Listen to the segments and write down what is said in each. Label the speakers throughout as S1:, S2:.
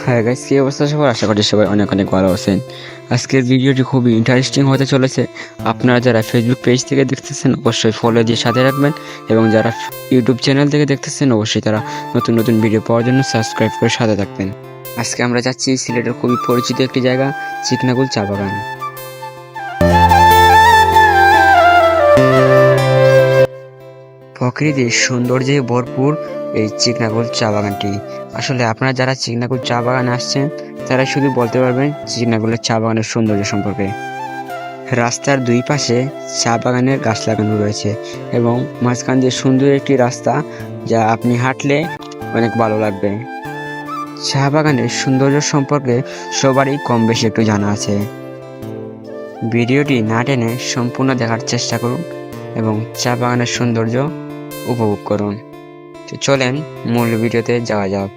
S1: হ্যাঁ গাইস, কি অবস্থা সবার? আশা করি সবাই অনেক অনেক ভালো আছেন। আজকের ভিডিওটি খুবই ইন্টারেস্টিং হতে চলেছে। আপনারা যারা ফেসবুক পেজ থেকে দেখতেছেন অবশ্যই ফলো দিয়ে সাথে রাখবেন, এবং যারা ইউটিউব চ্যানেল থেকে দেখতেছেন অবশ্যই তারা নতুন নতুন ভিডিও পাওয়ার জন্য সাবস্ক্রাইব করে সাথে থাকবেন। আজকে আমরা যাচ্ছি সিলেটের খুবই পরিচিত একটি জায়গা, চিকনাকুল চা বাগান। প্রকৃতির সৌন্দর্যে ভরপুর এই চিকনাকুল চা বাগানটি। আসলে আপনারা যারা চিকনাকুল চা বাগানে আসছেন তারা শুধু বলতে পারবেন চিকনাকুলের চা বাগানের সৌন্দর্য সম্পর্কে। রাস্তার দুই পাশে চা বাগানের গাছ লাগানো রয়েছে এবং মাঝখান দিয়ে সুন্দর একটি রাস্তা, যা আপনি হাঁটলে অনেক ভালো লাগবে। চা বাগানের সৌন্দর্য সম্পর্কে সবারই কম বেশি একটু জানা আছে। ভিডিওটি না টেনে সম্পূর্ণ দেখার চেষ্টা করুন এবং চা বাগানের সৌন্দর্য উপভোগ করুন। তো চলেন মূল ভিডিওতে যাওয়া যাক।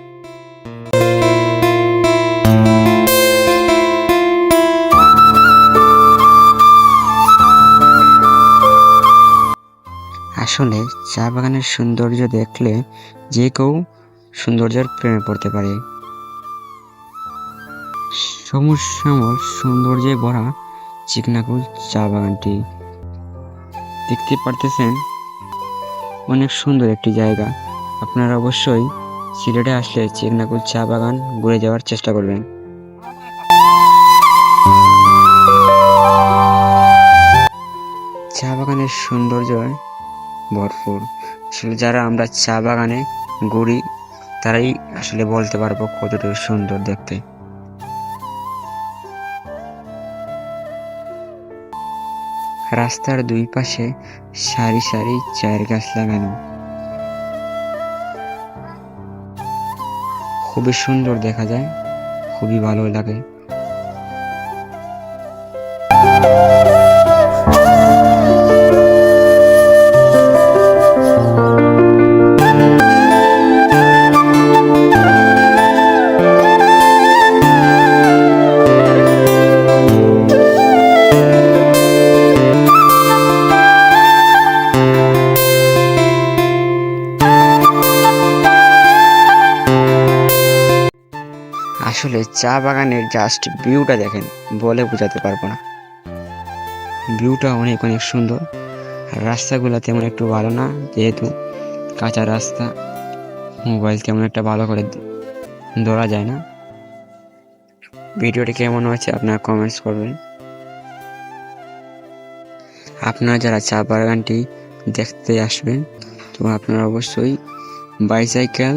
S1: আসলে চা বাগানের সৌন্দর্য দেখলে যে কেউ সৌন্দর্যের প্রেমে পড়তে পারে। সবুজ শ্যামল সৌন্দর্যে ভরা চিকনাকুল চা বাগানটি দেখতে পারতেছেন, অনেক সুন্দর একটি জায়গা। আপনারা অবশ্যই সিলেটে আসলে চিকনাকুল চা বাগান ঘুরে যাওয়ার চেষ্টা করবেন। চা বাগানের সৌন্দর্য ভরপুর। আসলে যারা আমরা চা বাগানে ঘুরি তারাই আসলে বলতে পারবো কতটুকু সুন্দর দেখতে। রাস্তার দুই পাশে সারি সারি চায়ের গাছ লাগানো, খুবই সুন্দর দেখা যায়, খুবই ভালো লাগে। আসলে চা বাগানের জাস্ট ভিউটা দেখেন, বলে বোঝাতে পারবো না। ভিউটা অনেক অনেক সুন্দর। আর রাস্তাগুলো তেমন একটু ভালো না, যেহেতু কাঁচা রাস্তা, মোবাইল তেমন একটা ভালো করে ধরা যায় না। ভিডিওটি কেমন হয়েছে আপনারা কমেন্টস করবেন। আপনারা যারা চা বাগানটি দেখতে আসবেন তো আপনারা অবশ্যই বাইসাইকেল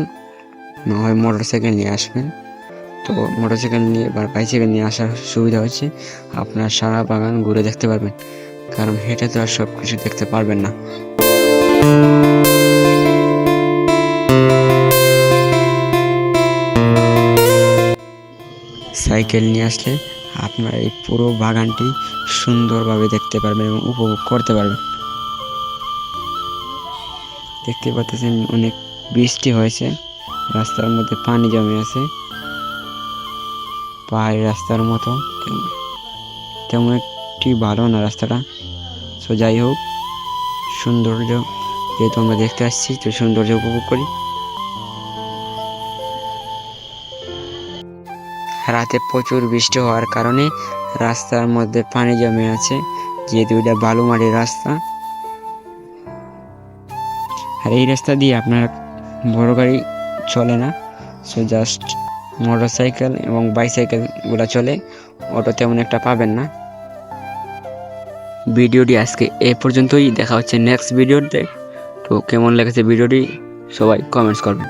S1: না হয় মোটরসাইকেল নিয়ে আসবেন। তো মোটরসাইকেল নিয়ে বা বাইসাইকেল নিয়ে আসার সুবিধা হচ্ছে আপনারা সারা বাগান ঘুরে দেখতে পারবেন, কারণ হেঁটে তো আর সব কিছু দেখতে পারবেন না। সাইকেল নিয়ে আসলে আপনারা এই পুরো বাগানটি সুন্দরভাবে দেখতে পারবেন এবং উপভোগ করতে পারবেন। দেখতে পাচ্ছেন অনেক বৃষ্টি হয়েছে, রাস্তার মধ্যে পানি জমে আছে, পাহাড়ি রাস্তার মতো তেমন একটি ভালো না রাস্তাটা। সো যাই হোক, সৌন্দর্য যেহেতু আমরা দেখতে আসছি তো সৌন্দর্য উপভোগ করি। রাতে প্রচুর বৃষ্টি হওয়ার কারণে রাস্তার মধ্যে পানি জমে আছে, যেহেতু এটা বালু মাটির রাস্তা। আর এই রাস্তা দিয়ে আপনার বড় গাড়ি চলে না, সো জাস্ট মোটরসাইকেল এবং বাইসাইকেলগুলো চলে, অটো তেমন একটা পাবেন না। ভিডিওটি আজকে এ পর্যন্তই, দেখা হচ্ছে নেক্সট ভিডিওতে। তো কেমন লেগেছে ভিডিওটি সবাই কমেন্টস করবেন।